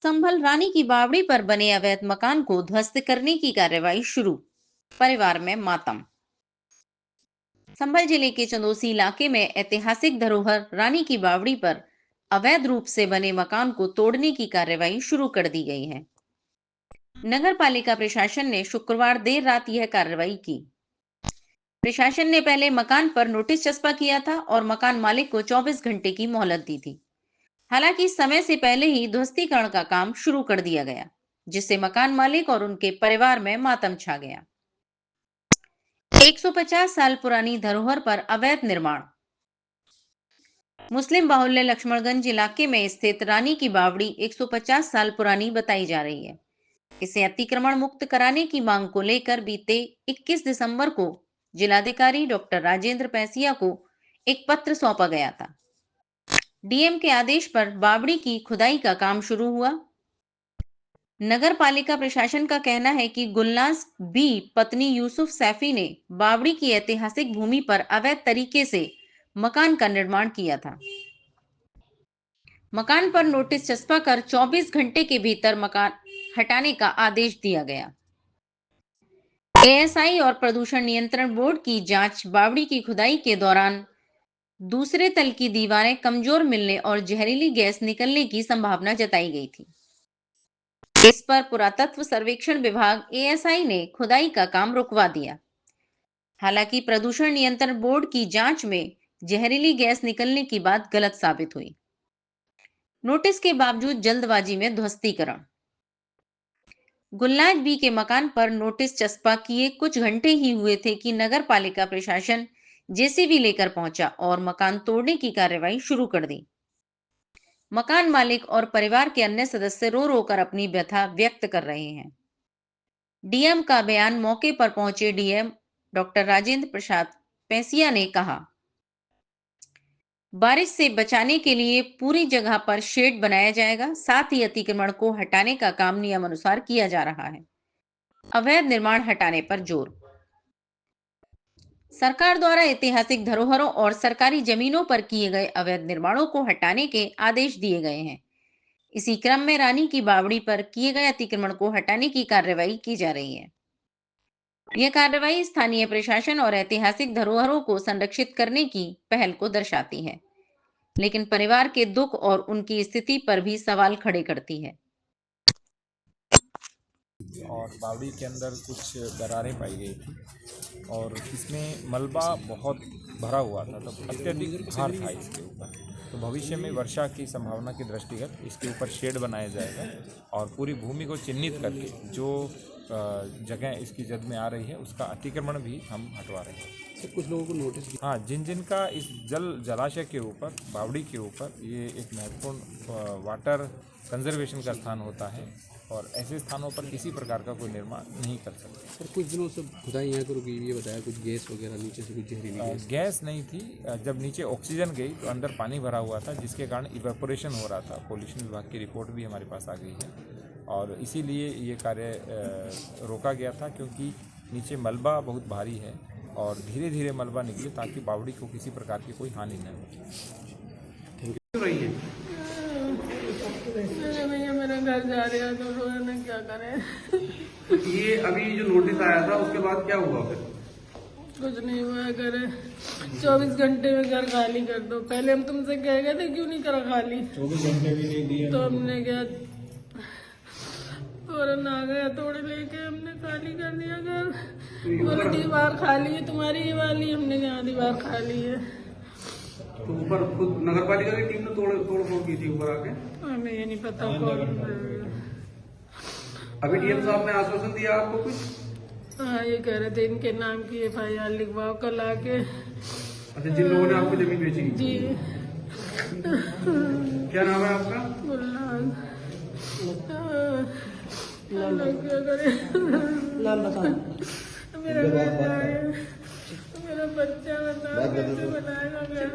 संभल रानी की बावड़ी पर बने अवैध मकान को ध्वस्त करने की कार्रवाई शुरू। परिवार में मातम। संभल जिले के चंदोसी इलाके में ऐतिहासिक धरोहर रानी की बावड़ी पर अवैध रूप से बने मकान को तोड़ने की कार्रवाई शुरू कर दी गई है। नगर पालिका प्रशासन ने शुक्रवार देर रात यह कार्रवाई की। प्रशासन ने पहले मकान पर नोटिस चस्पा किया था और मकान मालिक को 24 घंटे की मोहलत दी थी। हालांकि समय से पहले ही ध्वस्तीकरण का काम शुरू कर दिया गया, जिससे मकान मालिक और उनके परिवार में मातम छा गया। 150 साल पुरानी धरोहर पर अवैध निर्माण। मुस्लिम बाहुल्य लक्ष्मणगंज इलाके में स्थित रानी की बावड़ी 150 साल पुरानी बताई जा रही है। इसे अतिक्रमण मुक्त कराने की मांग को लेकर बीते 21 दिसंबर को जिलाधिकारी डॉक्टर राजेंद्र पैसिया को एक पत्र सौंपा गया था। डीएम के आदेश पर बावड़ी की खुदाई का काम शुरू हुआ। नगर पालिका प्रशासन का कहना है कि गुलनाज बी पत्नी यूसुफ सैफी ने बावड़ी की ऐतिहासिक भूमि पर अवैध तरीके से मकान का निर्माण किया था। मकान पर नोटिस चस्पा कर 24 घंटे के भीतर मकान हटाने का आदेश दिया गया। एएसआई और प्रदूषण नियंत्रण बोर्ड की जांच बावड़ी की खुदाई के दौरान दूसरे तल की दीवारें कमजोर मिलने और जहरीली गैस निकलने की संभावना जताई गई थी। इस पर पुरातत्व सर्वेक्षण विभाग एएसआई ने खुदाई का काम रुकवा दिया। हालांकि प्रदूषण नियंत्रण बोर्ड की जांच में जहरीली गैस निकलने की बात गलत साबित हुई। नोटिस के बावजूद जल्दबाजी में ध्वस्तीकरण। गुलनाज बी के मकान पर नोटिस चस्पा किए कुछ घंटे ही हुए थे कि नगर पालिका प्रशासन जेसीबी लेकर पहुंचा और मकान तोड़ने की कार्रवाई शुरू कर दी। मकान मालिक और परिवार के अन्य सदस्य रो रो कर अपनी व्यथा व्यक्त कर रहे हैं। डीएम का बयान। मौके पर पहुंचे डीएम डॉक्टर राजेंद्र प्रसाद पैसिया ने कहा, बारिश से बचाने के लिए पूरी जगह पर शेड बनाया जाएगा, साथ ही अतिक्रमण को हटाने का काम नियमानुसार किया जा रहा है। अवैध निर्माण हटाने पर जोर। सरकार द्वारा ऐतिहासिक धरोहरों और सरकारी जमीनों पर किए गए अवैध निर्माणों को हटाने के आदेश दिए गए हैं। इसी क्रम में रानी की बावड़ी पर किए गए अतिक्रमण को हटाने की कार्रवाई की जा रही है। यह कार्रवाई स्थानीय प्रशासन और ऐतिहासिक धरोहरों को संरक्षित करने की पहल को दर्शाती है, लेकिन परिवार के दुख और उनकी स्थिति पर भी सवाल खड़े करती है। और बावड़ी के अंदर कुछ दरारें पाई गई थी और इसमें मलबा बहुत भरा हुआ था, तो अत्यधिक भार था इसके ऊपर। तो भविष्य में वर्षा की संभावना के दृष्टिगत इसके ऊपर शेड बनाया जाएगा और पूरी भूमि को चिन्हित करके जो जगह इसकी जद में आ रही है उसका अतिक्रमण भी हम हटवा रहे हैं। तो कुछ लोगों को नोटिस। हाँ, जिन का इस जलाशय के ऊपर, बावड़ी के ऊपर, ये एक महत्वपूर्ण वाटर कंजर्वेशन का स्थान होता है और ऐसे स्थानों पर किसी प्रकार का कोई निर्माण नहीं कर सकते। सर, कुछ दिनों से खुदाई यहाँ करो कि ये बताया कुछ गैस वगैरह नीचे से कुछ जहरीली गैस नहीं थी। जब नीचे ऑक्सीजन गई तो अंदर पानी भरा हुआ था, जिसके कारण इवेपोरेशन हो रहा था। पॉल्यूशन विभाग की रिपोर्ट भी हमारे पास आ गई है और इसीलिए ये कार्य रोका गया था, क्योंकि नीचे मलबा बहुत भारी है और धीरे धीरे मलबा निकले ताकि बावड़ी को किसी प्रकार की कोई हानि न हो। मेरा घर जा रहा है तो रोना क्या करें। तो ये अभी जो नोटिस आया था उसके बाद क्या हुआ फिर? कुछ नहीं हुआ। घर 24 घंटे में घर खाली कर दो। पहले हम तुमसे कह गए थे क्यों नहीं करा खाली। 24 घंटे भी नहीं दिया तो हमने क्या फौरन आ गया, तोड़े लेके हमने खाली कर दिया घर। बोले दीवार खाली है तुम्हारी ये वाली। हमने कहा दीवार खाली है। तो ऊपर खुद नगर पालिका की टीम ने तोड़ फोड़ की थी ऊपर आके? हमें ये नहीं पता कौन। अभी डीएम साहब ने आश्वासन दिया आपको कुछ? हाँ, ये कह रहे थे इनके नाम की FIR लिखवाओ कल आके। अच्छा, जिन लोगों ने आपको जमीन बेची जी। क्या नाम है आपका? क्या करे। नाम बताओ। मेरा बच्चा बता, कैसे बनाएगा घर।